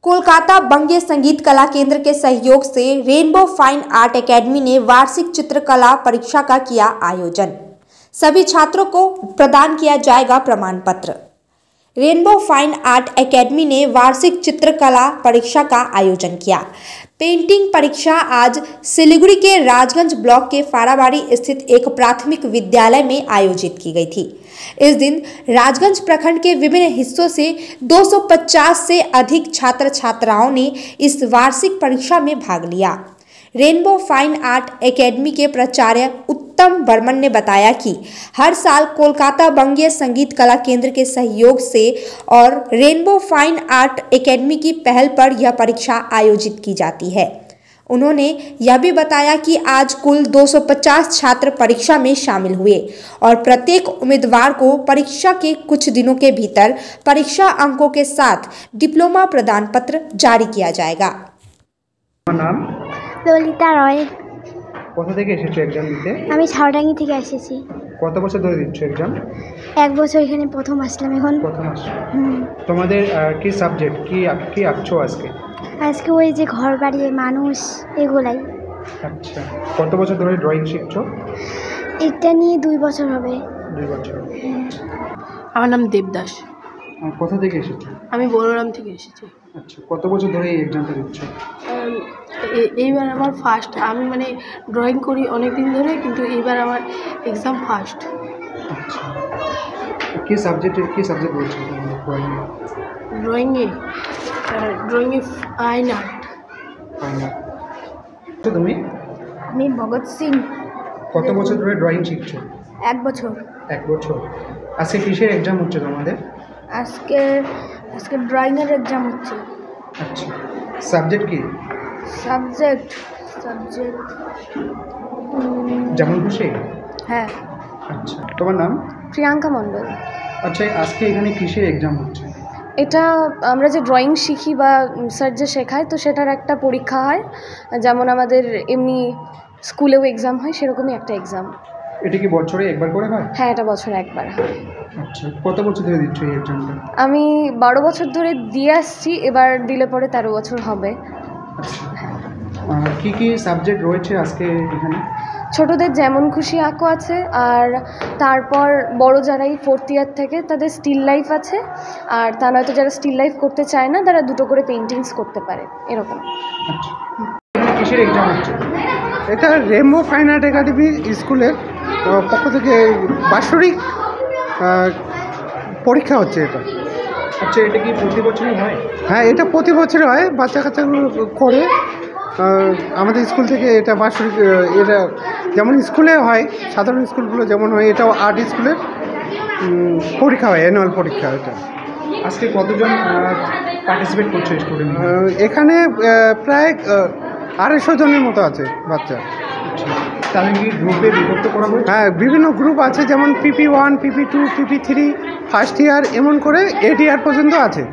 कोलकाता बंगीय संगीत कला केंद्र के सहयोग से रेनबो फाइन आर्ट एकेडमी ने वार्षिक चित्रकला परीक्षा का किया आयोजन। सभी छात्रों को प्रदान किया जाएगा प्रमाण पत्र। रेनबो फाइन आर्ट एकेडमी ने वार्षिक चित्रकला परीक्षा का आयोजन किया। पेंटिंग परीक्षा आज सिलीगुड़ी के राजगंज ब्लॉक के फाराबाड़ी स्थित एक प्राथमिक विद्यालय में आयोजित की गई थी। इस दिन राजगंज प्रखंड के विभिन्न हिस्सों से 250 से अधिक छात्र छात्राओं ने इस वार्षिक परीक्षा में भाग लिया। रेनबो फाइन आर्ट एकेडमी के प्राचार्य उत्तम बर्मन ने बताया कि हर साल कोलकाता बंगीय संगीत कला केंद्र के सहयोग से और रेनबो फाइन आर्ट एकेडमी की पहल पर यह परीक्षा आयोजित की जाती है। उन्होंने यह भी बताया कि आज कुल 250 छात्र परीक्षा में शामिल हुए और प्रत्येक उम्मीदवार को परीक्षा के कुछ दिनों के भीतर परीक्षा अंकों के साथ डिप्लोमा प्रदान पत्र जारी किया जाएगा। नाम ললিতা রয়। কোথা থেকে এসেছো এক্সাম দিতে? আমি ছাউডাঙ্গি থেকে এসেছি। কত বছর ধরে দিচ্ছ এক্সাম? এক বছর এখানে প্রথম আসলাম এখন। প্রথম আসছো। তোমাদের কি সাবজেক্ট কি আঁকছো আজকে? আজকে ওই যে ঘর বাড়ি মানুষ এগুলাই। আচ্ছা, কত বছর ধরে ড্রয়িং শিখছো? এটা নিয়ে 2 বছর হবে। 2 বছর। আমার নাম দেবদাস। কোথা থেকে এসেছো? আমি বলরাম থেকে এসেছি। আচ্ছা, কত বছর ধরে এই এক্সামটা দিচ্ছ? এইবার আমার ফার্স্ট। আমি মানে ড্রয়িং করি অনেক দিন ধরে, কিন্তু এইবার আমার এক্সাম ফার্স্ট। আচ্ছা, কি সাবজেক্ট বলছো ড্রয়িংয়ে ফাইন আর্ট। তো তুমি? আমি ভগৎ সিং। কত বছর ধরে ড্রয়িং শিখছো? 1 বছর। 1 বছর। আজকে কিসের এক্সাম হচ্ছে তোমাদের? আজকে ড্রয়িংয়ের এক্সাম হচ্ছে। আচ্ছা, সাবজেক্ট কি? সাবজেক্ট যেমন খুশি? হ্যাঁ। আচ্ছা, তোমার নাম? প্রিয়াঙ্কা মণ্ডল। আচ্ছা, আজকে এখানে কিসের এক্সাম হচ্ছে? এটা আমরা যে ড্রয়িং শিখি বা স্যার যে শেখায়, তো সেটার একটা পরীক্ষা হয়, যেমন আমাদের এমনি স্কুলেও এক্সাম হয়, সেরকমই একটা এক্সাম। এটা কি বছরে একবার করে হয়? হ্যাঁ, এটা বছরে একবার হয়। আচ্ছা, কত বছর ধরে দিচ্ছ এই এক্সামটা? আমি 12 বছর ধরে দিয়ে আসছি, এবার দিলে পরে 13 বছর হবে। আচ্ছা, কি সাবজেক্ট রয়েছে আজকে এখানে? ছোটদের যেমন খুশি আঁকো আছে, আর তারপর বড় যারাই 4th ইয়ার থেকে তাদের স্টিল লাইফ আছে, আর তা নয়তো যারা স্টিল লাইফ করতে চায় না তারা 2টো করে পেইন্টিংস করতে পারে, এরকম। আচ্ছা, কিসের এক্সাম হচ্ছে? এটা রেনবো ফাইন আর্ট একাডেমি স্কুলের পক্ষ থেকে বাৎসরিক পরীক্ষা হচ্ছে এটা। আচ্ছা, এটা কি প্রতি বছরই হয়? হ্যাঁ, এটা প্রতি বছরই হয়। বাচ্চা কাচ্চাগুলো করে আমাদের স্কুল থেকে এটা বাৎসরিক, এটা যেমন স্কুলে হয়, সাধারণ স্কুলগুলো যেমন হয়, এটাও আর্ট স্কুলের পরীক্ষা হয়, অ্যানুয়াল পরীক্ষা। এটা আজকে কতজন পার্টিসিপেট করছে স্টুডেন্ট? এখানে প্রায় 250 জনের মতো আছে বাচ্চা। তাহলে কি গ্রুপে বিভক্ত করা হয়? হ্যাঁ, বিভিন্ন গ্রুপ আছে, যেমন PP1, PP2, PP3, first year, এমন করে 8 ইয়ার পর্যন্ত আছে।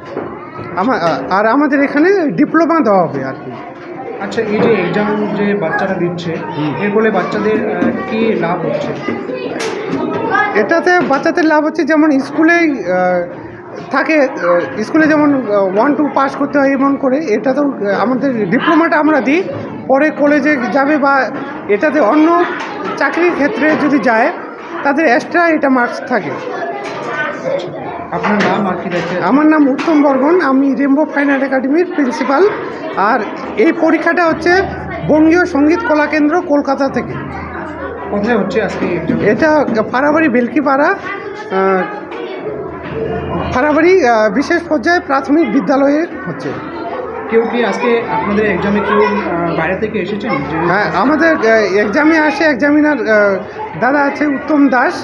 আর আমাদের এখানে ডিপ্লোমা দেওয়া হবে আর কি। আচ্ছা, এই যে এক্সাম যে বাচ্চারা দিচ্ছে, এর ফলে বাচ্চাদের কি লাভ হচ্ছে? এটাতে বাচ্চাদের লাভ হচ্ছে, যেমন স্কুলেই থাকে, স্কুলে যেমন 1-2 পাস করতে হয় এমন করে, এটাতেও আমাদের ডিপ্লোমাটা আমরা দিই, পরে কলেজে যাবে বা এটাতে অন্য চাকরির ক্ষেত্রে যদি যায় তাদের এক্সট্রা এটা মার্কস থাকে। আপনার নাম আর কি? আমার নাম উত্তম বর্মন, আমি রেনবো ফাইন আর্ট একাডেমির প্রিন্সিপাল। আর এই পরীক্ষাটা হচ্ছে বঙ্গীয় সঙ্গীত কলা কেন্দ্র কলকাতা থেকে। কোথায় হচ্ছে আজকে? এটা ফারাবাড়ি বেলকিপাড়া, ফারাবাড়ি বিশেষ পর্যায়ে প্রাথমিক বিদ্যালয়ে হচ্ছে। কেউ কি আজকে আপনাদের এক্সামে কেউ বাইরে থেকে এসেছেন? হ্যাঁ, আমাদের এক্সামে আসে এক্সামিনার দাদা আছে উত্তম দাস,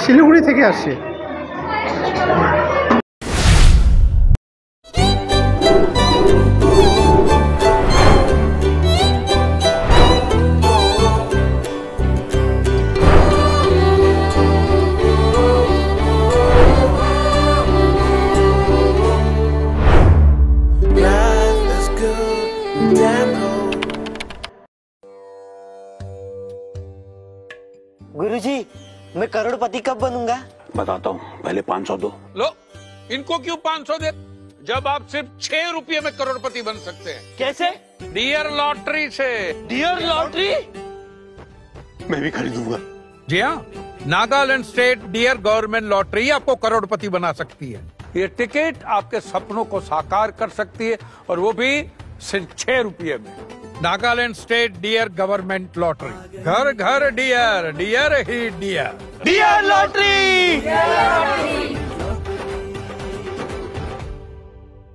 শিলিগুড়ি থেকে আসছে। गुरुजी, मैं करोड़पति कब बनूंगा? बताता हूँ, पहले 500 दो। लो, इनको क्यों 500 दे? जब आप सिर्फ 6 रुपये में करोड़पति बन सकते हैं। कैसे? डियर लॉटरी से। डियर लॉटरी मैं भी खरीदूंगा। जी हाँ, Nagaland state dear government lottery आपको करोड़पति बना सकती है। ये टिकट आपके सपनों को साकार कर सकती है और वो भी सिर्फ 6 रुपये में। Nagaland state dear government lottery, घर घर डियर, डियर ही डियर। Dear lottery.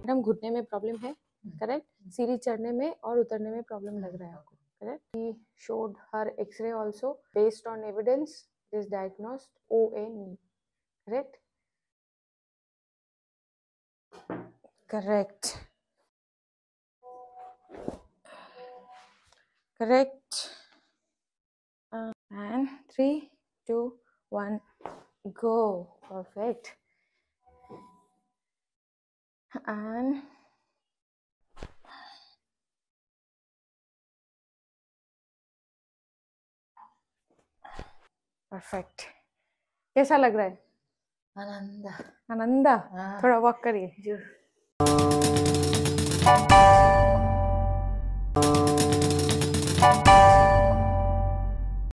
मैडम घुटने में प्रॉब्लम है, करेक्ट? सीढ़ी चढ़ने में और उतरने में प्रॉब्लम लग रहा है आपको, correct? He showed her X-ray also. Based on evidence, it is diagnosed OA knee, correct? Correct. Correct. And 3, 2, 1, go. Perfect. And perfect. कैसा लग रहा है? आनंदा। आनंदा? थोड़ा वॉक करिए।